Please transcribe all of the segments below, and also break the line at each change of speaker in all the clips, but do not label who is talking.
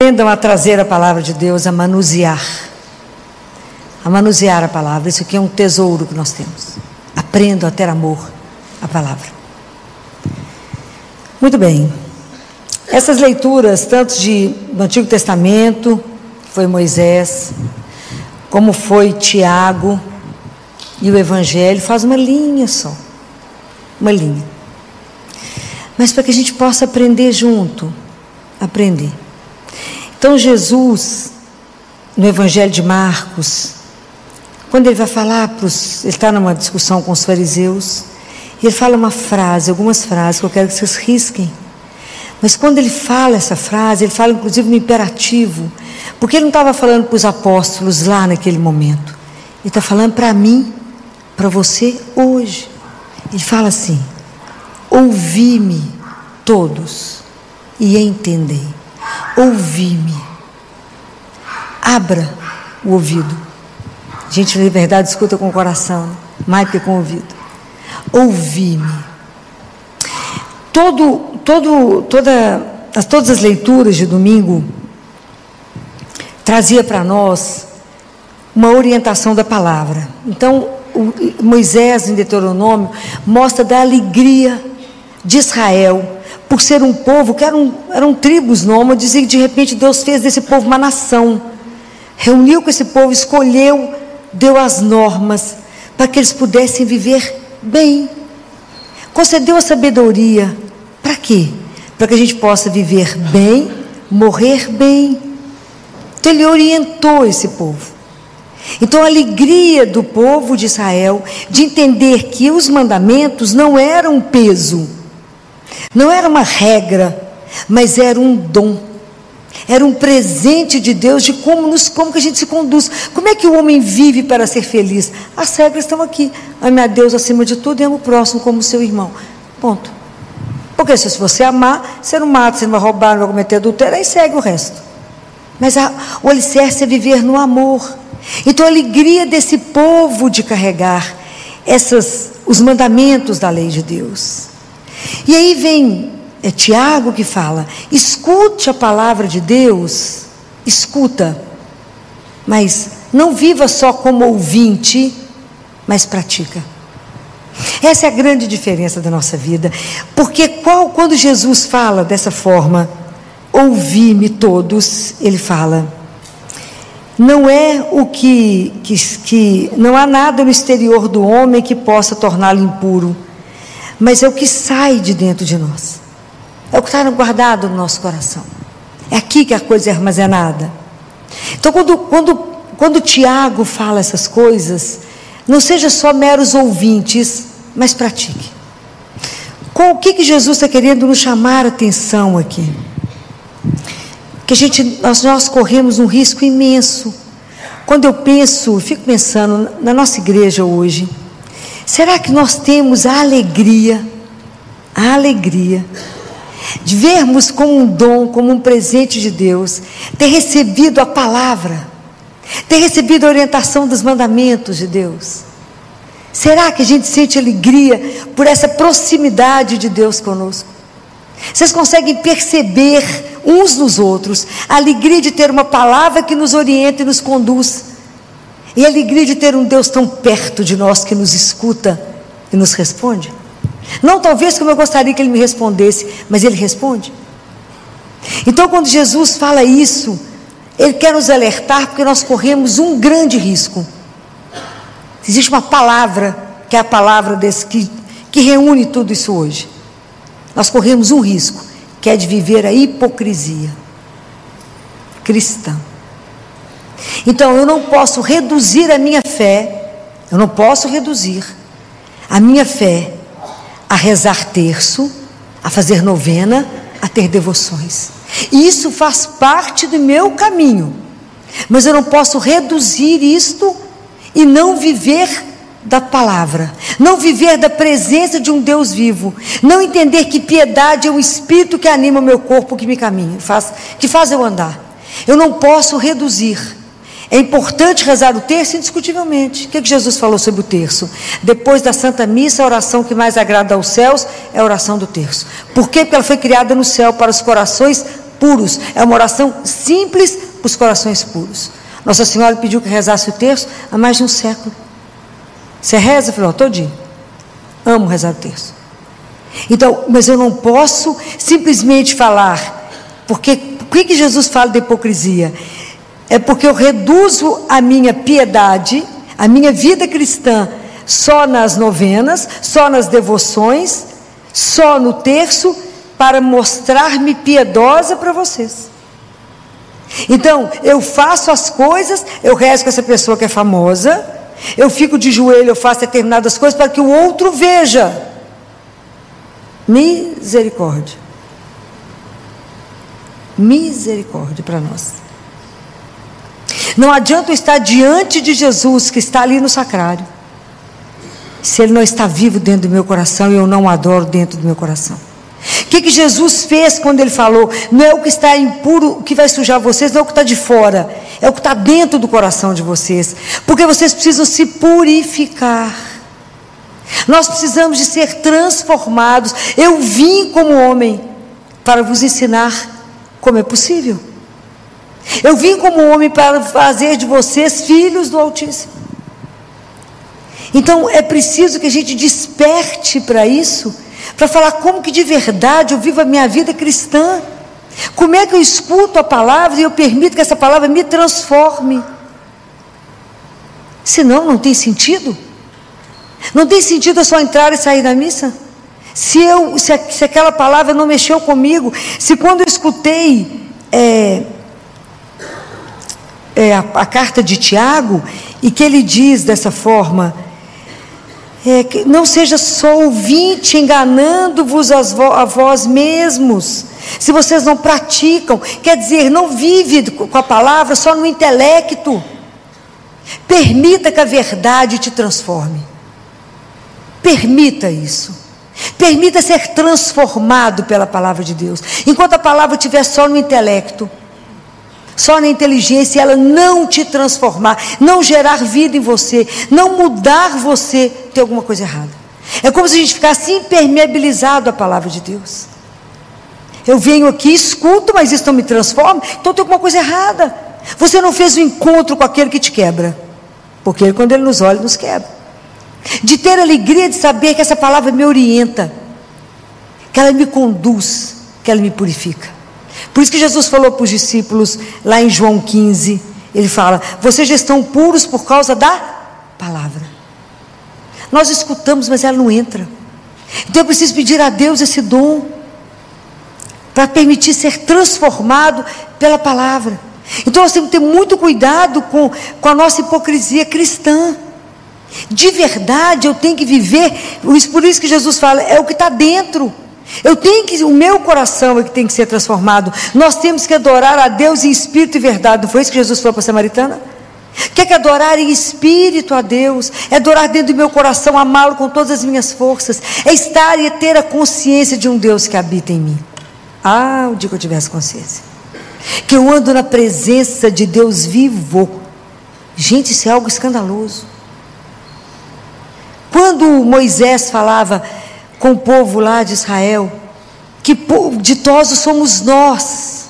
Aprendam a trazer a palavra de Deus, a manusear a palavra. Isso aqui é um tesouro que nós temos. Aprendam a ter amor à palavra. Muito bem. Essas leituras, tanto do Antigo Testamento, que foi Moisés, como foi Tiago e o Evangelho, faz uma linha só. Uma linha. Mas para que a gente possa aprender junto. Aprender. Então Jesus, no Evangelho de Marcos, quando ele vai falar ele está numa discussão com os fariseus, e ele fala algumas frases que eu quero que vocês risquem. Mas quando ele fala essa frase, ele fala inclusive no imperativo, porque ele não estava falando para os apóstolos lá naquele momento, ele está falando para mim, para você hoje. Ele fala assim: ouvi-me todos e entendei. Ouvi-me. Abra o ouvido. A gente, na verdade, escuta com o coração, né? Mais que com o ouvido. Ouvi-me. Todas as leituras de domingo trazia para nós uma orientação da palavra. Então, Moisés, em Deuteronômio, mostra da alegria de Israel, por ser um povo que eram tribos nômades, e de repente Deus fez desse povo uma nação, reuniu com esse povo, escolheu, deu as normas para que eles pudessem viver bem, concedeu a sabedoria. Para quê? Para que a gente possa viver bem, morrer bem. Então ele orientou esse povo. Então a alegria do povo de Israel de entender que os mandamentos não eram um peso, não era uma regra, mas era um dom, era um presente de Deus de como que a gente se conduz, como é que o homem vive para ser feliz. As regras estão aqui: ame a Deus acima de tudo e ame o próximo como seu irmão, ponto. Porque se você amar, você não mata, você não vai roubar, não vai cometer adultério, aí segue o resto. Mas o alicerce é viver no amor. Então a alegria desse povo de carregar os mandamentos da lei de Deus. E aí vem Tiago que fala: escute a palavra de Deus, escuta, mas não viva só como ouvinte, mas pratica. Essa é a grande diferença da nossa vida. Porque quando Jesus fala dessa forma, ouvi-me todos, ele fala, não é o que não há nada no exterior do homem que possa torná-lo impuro, mas é o que sai de dentro de nós, é o que está guardado no nosso coração, é aqui que a coisa é armazenada. Então quando Tiago fala essas coisas, não seja só meros ouvintes, mas pratique. Com o que Jesus está querendo nos chamar a atenção aqui? Que nós corremos um risco imenso. Quando eu fico pensando na nossa igreja hoje, será que nós temos a alegria de vermos como um dom, como um presente de Deus, ter recebido a palavra, ter recebido a orientação dos mandamentos de Deus? Será que a gente sente alegria por essa proximidade de Deus conosco? Vocês conseguem perceber uns nos outros a alegria de ter uma palavra que nos orienta e nos conduz, e a alegria de ter um Deus tão perto de nós que nos escuta e nos responde? Não talvez como eu gostaria que Ele me respondesse, mas Ele responde. Então quando Jesus fala isso, Ele quer nos alertar, porque nós corremos um grande risco. Existe uma palavra, que é a palavra que reúne tudo isso hoje. Nós corremos um risco, que é de viver a hipocrisia cristã. Então eu não posso reduzir a minha fé, a rezar terço, a fazer novena, a ter devoções. E isso faz parte do meu caminho, mas eu não posso reduzir isto e não viver da palavra, não viver da presença de um Deus vivo, não entender que piedade é o Espírito que anima o meu corpo, que me caminha, que faz eu andar. Eu não posso reduzir. É importante rezar o terço, indiscutivelmente. O que Jesus falou sobre o terço? Depois da Santa Missa, a oração que mais agrada aos céus é a oração do terço. Por quê? Porque ela foi criada no céu para os corações puros. É uma oração simples para os corações puros. Nossa Senhora pediu que rezasse o terço há mais de um século. Você reza? Eu falei, todinho. Amo rezar o terço. Então, mas eu não posso simplesmente falar. Porque, por que Jesus fala da hipocrisia? É porque eu reduzo a minha piedade, a minha vida cristã, só nas novenas, só nas devoções, só no terço, para mostrar-me piedosa para vocês. Então, eu faço as coisas, eu rezo com essa pessoa que é famosa, eu fico de joelho, eu faço determinadas coisas para que o outro veja. Misericórdia. Misericórdia para nós. Não adianta eu estar diante de Jesus, que está ali no sacrário, se Ele não está vivo dentro do meu coração e eu não o adoro dentro do meu coração. O que Jesus fez quando Ele falou? Não é o que está impuro que vai sujar vocês, não é o que está de fora, é o que está dentro do coração de vocês, porque vocês precisam se purificar. Nós precisamos de ser transformados. Eu vim como homem para vos ensinar como é possível. Eu vim como homem para fazer de vocês filhos do Altíssimo. Então é preciso que a gente desperte para isso, para falar como que de verdade eu vivo a minha vida cristã. Como é que eu escuto a palavra e eu permito que essa palavra me transforme? Senão não tem sentido. Não tem sentido eu só entrar e sair da missa. Se aquela palavra não mexeu comigo, se quando eu escutei a carta de Tiago, e que ele diz dessa forma, que não seja só ouvinte, enganando-vos a vós mesmos, se vocês não praticam, quer dizer, não vive com a palavra só no intelecto. Permita que a verdade te transforme. Permita isso. Permita ser transformado pela palavra de Deus. Enquanto a palavra estiver só no intelecto, só na inteligência, ela não te transformar, não gerar vida em você, não mudar você, tem alguma coisa errada. É como se a gente ficasse impermeabilizado à palavra de Deus. Eu venho aqui, escuto, mas isso não me transforma, então tem alguma coisa errada. Você não fez o encontro com aquele que te quebra, porque quando ele nos olha, nos quebra. De ter alegria de saber que essa palavra me orienta, que ela me conduz, que ela me purifica. Por isso que Jesus falou para os discípulos, lá em João 15, ele fala, vocês já estão puros por causa da palavra. Nós escutamos, mas ela não entra. Então eu preciso pedir a Deus esse dom, para permitir ser transformado pela palavra. Então nós temos que ter muito cuidado com a nossa hipocrisia cristã. De verdade eu tenho que viver, por isso que Jesus fala, é o que está dentro. O meu coração é que tem que ser transformado. Nós temos que adorar a Deus em espírito e verdade. Não foi isso que Jesus falou para a samaritana? Quer que adorar em espírito a Deus, é adorar dentro do meu coração, amá-lo com todas as minhas forças, é estar e ter a consciência de um Deus que habita em mim. O dia que eu tivesse consciência que eu ando na presença de Deus vivo. Gente, isso é algo escandaloso. Quando Moisés falava com o povo lá de Israel, que ditosos somos nós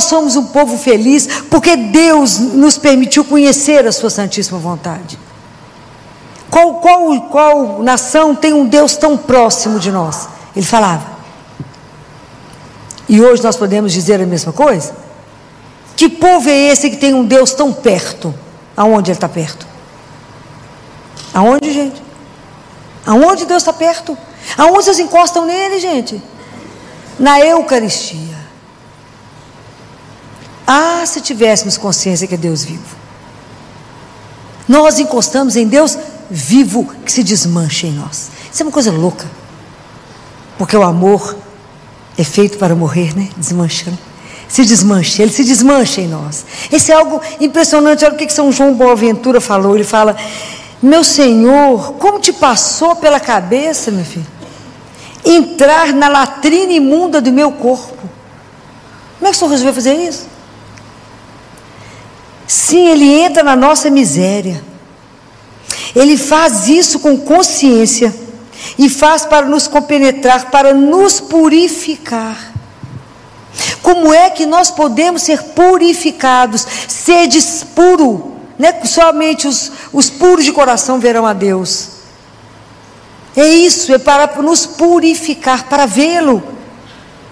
somos um povo feliz, porque Deus nos permitiu conhecer a sua santíssima vontade. Qual nação tem um Deus tão próximo de nós? Ele falava. E hoje nós podemos dizer a mesma coisa? Que povo é esse que tem um Deus tão perto? Aonde ele está perto? Aonde, gente? Aonde Deus está perto? Aonde vocês encostam nele, gente? Na Eucaristia. Se tivéssemos consciência que é Deus vivo. Nós encostamos em Deus vivo que se desmancha em nós. Isso é uma coisa louca. Porque o amor é feito para morrer, né? Desmanchando. Ele se desmancha em nós. Isso é algo impressionante. Olha o que São João Boaventura falou. Ele fala, meu Senhor, como te passou pela cabeça, meu filho, entrar na latrina imunda do meu corpo? Como é que o Senhor resolveu fazer isso? Sim, Ele entra na nossa miséria. Ele faz isso com consciência e faz para nos compenetrar, para nos purificar. Como é que nós podemos ser purificados? Sedes puro, né? Somente os puros de coração verão a Deus. É isso, é para nos purificar, para vê-lo.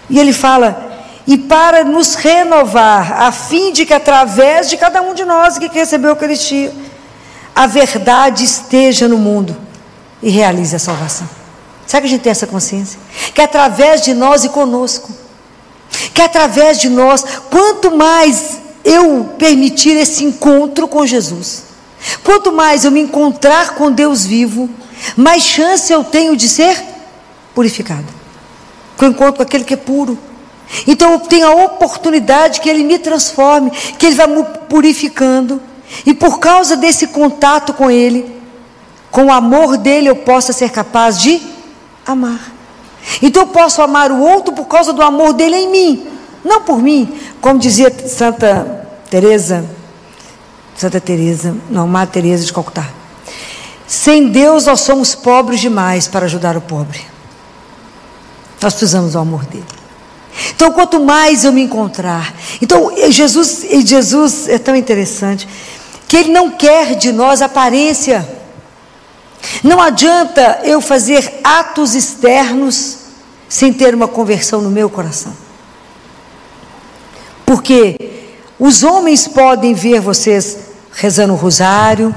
E ele fala, e para nos renovar, a fim de que através de cada um de nós que recebeu a Eucaristia, a verdade esteja no mundo e realize a salvação. Sabe que a gente tem essa consciência? Que através de nós e conosco, que através de nós, quanto mais eu permitir esse encontro com Jesus, quanto mais eu me encontrar com Deus vivo, mais chance eu tenho de ser purificado, porque eu encontro com aquele que é puro. Então eu tenho a oportunidade que Ele me transforme, que Ele vai me purificando, e por causa desse contato com Ele, com o amor dEle, eu possa ser capaz de amar. Então eu posso amar o outro por causa do amor dEle em mim, não por mim, como dizia Madre Teresa de Calcutá: sem Deus nós somos pobres demais para ajudar o pobre. Nós precisamos do amor dEle. Então, quanto mais eu me encontrar, então Jesus é tão interessante, que Ele não quer de nós aparência. Não adianta eu fazer atos externos sem ter uma conversão no meu coração, porque os homens podem ver vocês rezando o rosário,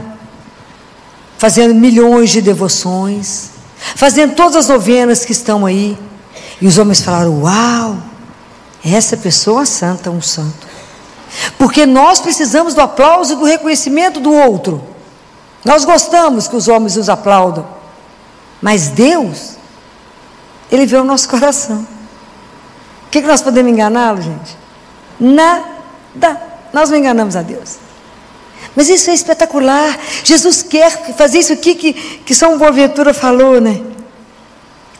fazendo milhões de devoções, fazendo todas as novenas que estão aí, e os homens falaram: uau, essa pessoa santa, um santo. Porque nós precisamos do aplauso e do reconhecimento do outro. Nós gostamos que os homens nos aplaudam, mas Deus, Ele vê o nosso coração. O que nós podemos enganá-lo, gente? Nada. Nós não enganamos a Deus. Mas isso é espetacular. Jesus quer fazer isso aqui que São Boaventura falou, né?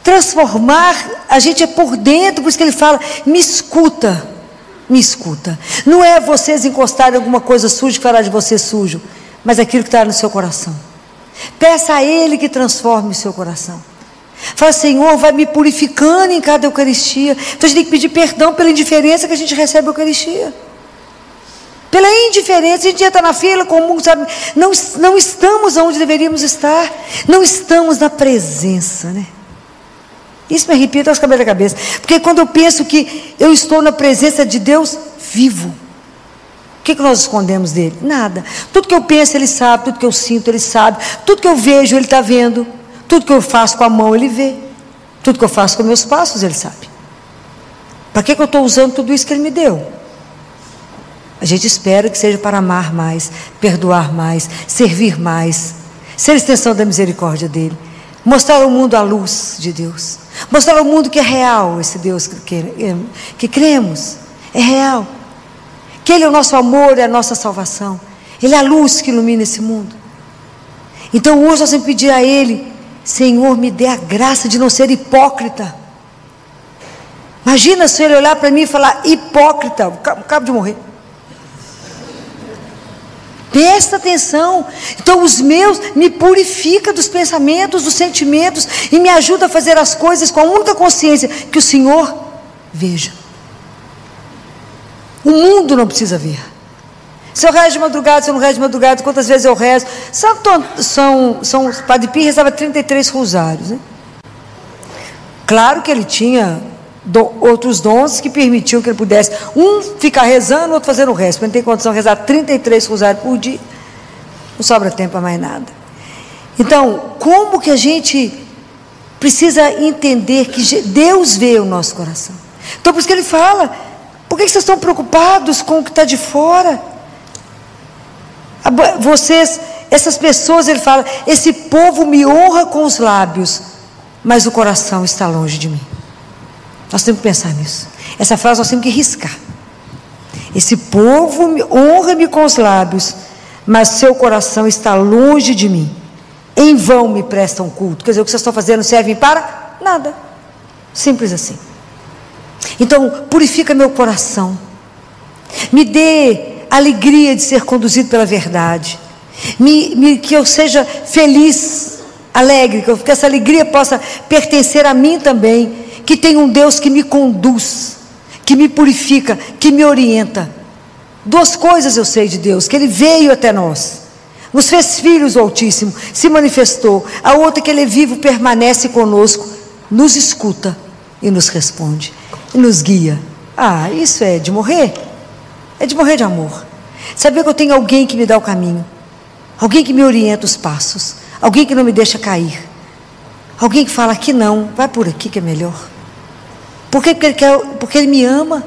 Transformar a gente é por dentro. Por isso que ele fala: me escuta, me escuta. Não é vocês encostarem alguma coisa suja que fará de você sujo, mas aquilo que está no seu coração. Peça a Ele que transforme o seu coração. Fala: Senhor, vai me purificando em cada Eucaristia. Então a gente tem que pedir perdão pela indiferença que a gente recebe a Eucaristia. Pela indiferença, a gente entra na fila comum, sabe? Não estamos onde deveríamos estar. Não estamos na presença, né? Isso me arrepia até os cabelos da cabeça. Porque quando eu penso que eu estou na presença de Deus vivo, o que nós escondemos dele? Nada. Tudo que eu penso, Ele sabe. Tudo que eu sinto, Ele sabe. Tudo que eu vejo, Ele está vendo. Tudo que eu faço com a mão, Ele vê. Tudo que eu faço com meus passos, Ele sabe. Para que eu estou usando tudo isso que Ele me deu? A gente espera que seja para amar mais, perdoar mais, servir mais, ser extensão da misericórdia dEle, mostrar ao mundo a luz de Deus, mostrar ao mundo que é real esse Deus que cremos, é real, que Ele é o nosso amor, é a nossa salvação, Ele é a luz que ilumina esse mundo. Então hoje nós vamos pedir a Ele: Senhor, me dê a graça de não ser hipócrita. Imagina se Ele olhar para mim e falar: hipócrita, acabo de morrer. Presta atenção. Então os meus me purifica dos pensamentos, dos sentimentos, e me ajuda a fazer as coisas com a única consciência que o Senhor veja. O mundo não precisa ver. Se eu rezo de madrugada, se eu não rezo de madrugada, quantas vezes eu rezo. São Padre Pio rezava 33 rosários, né? Claro que ele tinha outros dons que permitiam que ele pudesse ficar rezando, outro fazendo o resto. Porque não tem condição de rezar 33 rosários por dia, não sobra tempo para mais nada. Então, como que a gente precisa entender que Deus vê o nosso coração? Então por isso que ele fala: por que vocês estão preocupados com o que está de fora? Vocês, essas pessoas, ele fala: esse povo me honra com os lábios, mas o coração está longe de mim. Nós temos que pensar nisso. Essa frase nós temos que riscar. Esse povo honra-me com os lábios, mas seu coração está longe de mim. Em vão me prestam culto. Quer dizer, o que vocês estão fazendo serve para nada. Simples assim. Então, purifica meu coração. Me dê alegria de ser conduzido pela verdade. Que eu seja feliz, alegre, que essa alegria possa pertencer a mim também. Que tem um Deus que me conduz, que me purifica, que me orienta. Duas coisas eu sei de Deus: que Ele veio até nós, nos fez filhos do Altíssimo, se manifestou. A outra é que Ele é vivo, permanece conosco, nos escuta e nos responde, e nos guia. Isso é de morrer? É de morrer de amor. Saber que eu tenho alguém que me dá o caminho, alguém que me orienta os passos, alguém que não me deixa cair, alguém que fala: aqui não, vai por aqui que é melhor. Por quê? Porque Ele me ama.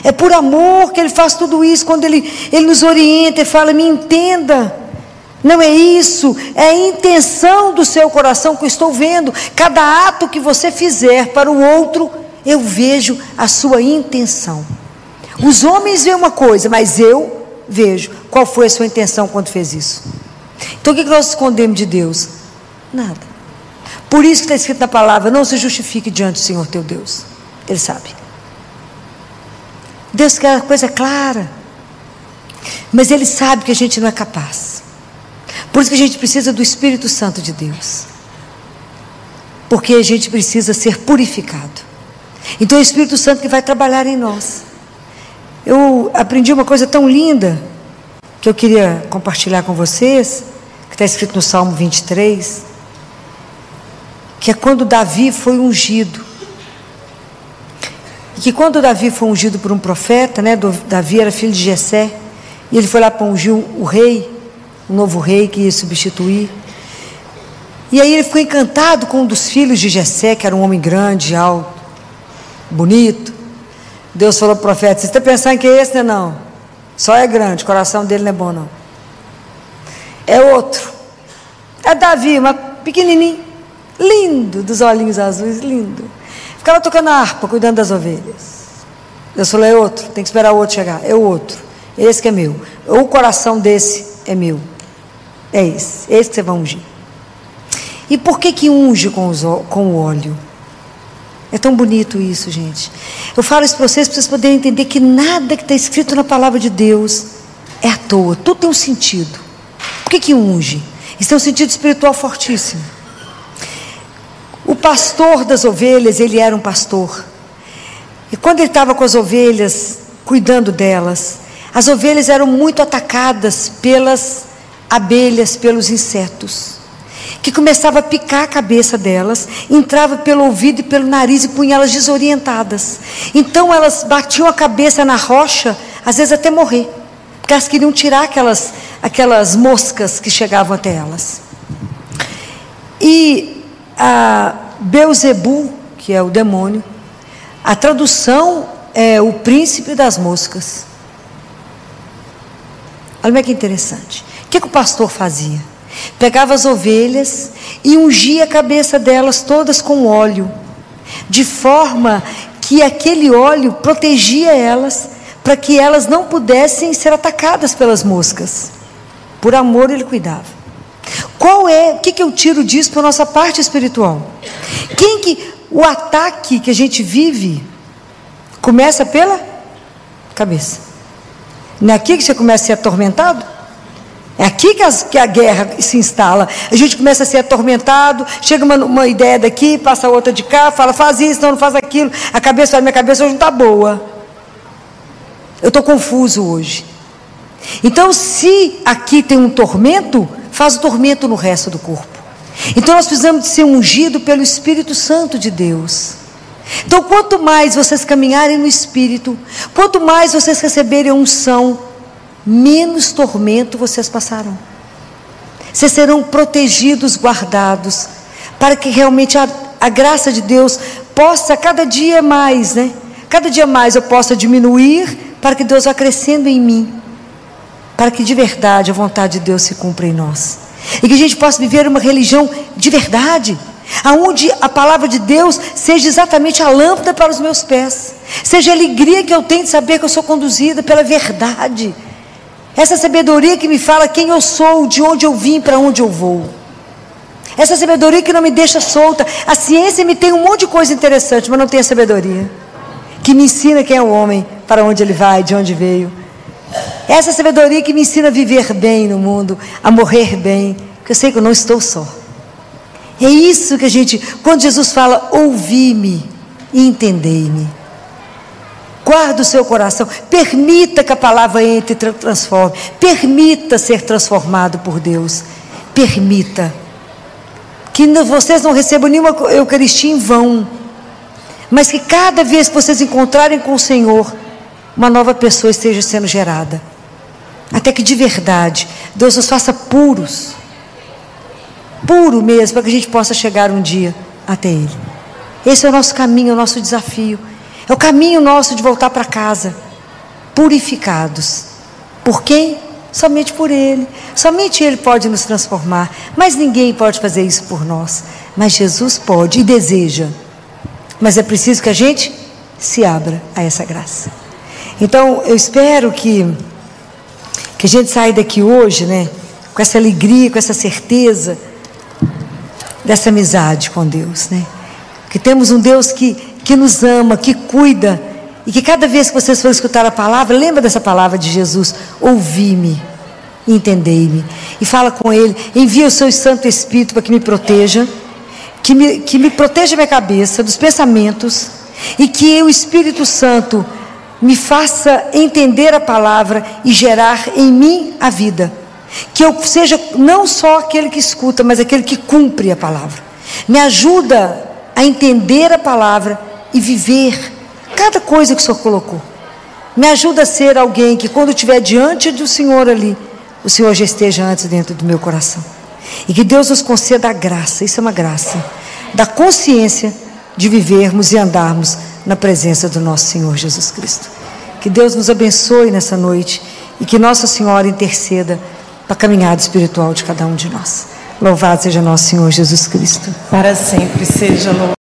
É por amor que Ele faz tudo isso. Quando Ele nos orienta e fala: me entenda. Não é isso, é a intenção do seu coração que eu estou vendo. Cada ato que você fizer para o outro, eu vejo a sua intenção. Os homens veem uma coisa, mas eu vejo qual foi a sua intenção quando fez isso. Então o que nós escondemos de Deus? Nada. Por isso que está escrito na palavra: não se justifique diante do Senhor teu Deus. Ele sabe. Deus quer a coisa clara, mas Ele sabe que a gente não é capaz. Por isso que a gente precisa do Espírito Santo de Deus, porque a gente precisa ser purificado. Então é o Espírito Santo que vai trabalhar em nós. Eu aprendi uma coisa tão linda que eu queria compartilhar com vocês, que está escrito no Salmo 23, que é quando Davi foi ungido. E que quando Davi foi ungido por um profeta, Davi era filho de Jessé, e ele foi lá para ungir o rei, o novo rei que ia substituir. E aí ele ficou encantado com um dos filhos de Jessé, que era um homem grande, alto, bonito. Deus falou para o profeta: você está pensando que é esse, né? Não, só é grande, o coração dele não é bom não. É outro. É Davi, mas pequenininho, lindo, dos olhinhos azuis, lindo. Ficava tocando a harpa, cuidando das ovelhas. Deus falou: é outro, tem que esperar o outro chegar. É o outro, esse que é meu. O coração desse é meu. É esse que você vai ungir. E por que unge com o óleo? É tão bonito isso, gente. Eu falo isso para vocês poderem entender que nada que está escrito na palavra de Deus é à toa. Tudo tem um sentido. Por que unge? Isso tem um sentido espiritual fortíssimo. O pastor das ovelhas, ele era um pastor. E quando ele estava com as ovelhas, cuidando delas, as ovelhas eram muito atacadas pelas abelhas, pelos insetos, que começava a picar a cabeça delas, entrava pelo ouvido e pelo nariz e punha elas desorientadas. Então elas batiam a cabeça na rocha, às vezes até morrer, porque elas queriam tirar aquelas moscas que chegavam até elas. E a Beuzebu, que é o demônio, a tradução é o príncipe das moscas. Olha como é que interessante. O que o pastor fazia? Pegava as ovelhas e ungia a cabeça delas todas com óleo, de forma que aquele óleo protegia elas, para que elas não pudessem ser atacadas pelas moscas. Por amor ele cuidava. O que eu tiro disso para a nossa parte espiritual? O ataque que a gente vive começa pela cabeça. Não é aqui que você começa a ser atormentado? É aqui que a guerra se instala. A gente começa a ser atormentado, chega uma ideia daqui, passa outra de cá, fala: faz isso, não faz aquilo. A cabeça fala: minha cabeça hoje não está boa, eu estou confuso hoje. Então, se aqui tem um tormento, faz o tormento no resto do corpo. Então nós precisamos de ser ungido pelo Espírito Santo de Deus. Então quanto mais vocês caminharem no Espírito, quanto mais vocês receberem a unção, menos tormento vocês passarão. Vocês serão protegidos, guardados, para que realmente a graça de Deus possa cada dia mais, cada dia mais eu possa diminuir, para que Deus vá crescendo em mim, para que de verdade a vontade de Deus se cumpra em nós. E que a gente possa viver uma religião de verdade, aonde a palavra de Deus seja exatamente a lâmpada para os meus pés, seja a alegria que eu tenho de saber que eu sou conduzida pela verdade, essa sabedoria que me fala quem eu sou, de onde eu vim, para onde eu vou, essa sabedoria que não me deixa solta. A ciência me tem um monte de coisa interessante, mas não tem a sabedoria que me ensina quem é o homem, para onde ele vai, de onde veio. Essa sabedoria que me ensina a viver bem no mundo, a morrer bem, porque eu sei que eu não estou só. É isso que a gente, quando Jesus fala: ouvi-me e entendei-me. Guarda o seu coração. Permita que a palavra entre e transforme. Permita ser transformado por Deus. Permita. Que vocês não recebam nenhuma Eucaristia em vão. Mas que cada vez que vocês encontrarem com o Senhor, uma nova pessoa esteja sendo gerada. Até que de verdade, Deus nos faça puros. Puro mesmo, para que a gente possa chegar um dia até Ele. Esse é o nosso caminho, é o nosso desafio. É o caminho nosso de voltar para casa, purificados. Por quem? Somente por Ele. Somente Ele pode nos transformar. Mas ninguém pode fazer isso por nós. Mas Jesus pode e deseja. Mas é preciso que a gente se abra a essa graça. Então, eu espero que a gente saia daqui hoje, né, com essa alegria, com essa certeza dessa amizade com Deus, né? Que temos um Deus que nos ama, que cuida, e que cada vez que vocês forem escutar a palavra, lembra dessa palavra de Jesus: ouvi-me, entendei-me, e fala com Ele, envia o seu Santo Espírito para que me proteja, que me proteja a minha cabeça dos pensamentos, e que o Espírito Santo me faça entender a palavra e gerar em mim a vida. Que eu seja não só aquele que escuta, mas aquele que cumpre a palavra. Me ajuda a entender a palavra e viver cada coisa que o Senhor colocou. Me ajuda a ser alguém que, quando estiver diante do Senhor ali, o Senhor já esteja antes dentro do meu coração. E que Deus nos conceda a graça, isso é uma graça, da consciência de vivermos e andarmos na presença do nosso Senhor Jesus Cristo. Que Deus nos abençoe nessa noite e que Nossa Senhora interceda para a caminhada espiritual de cada um de nós. Louvado seja nosso Senhor Jesus Cristo.
Para sempre seja louvado.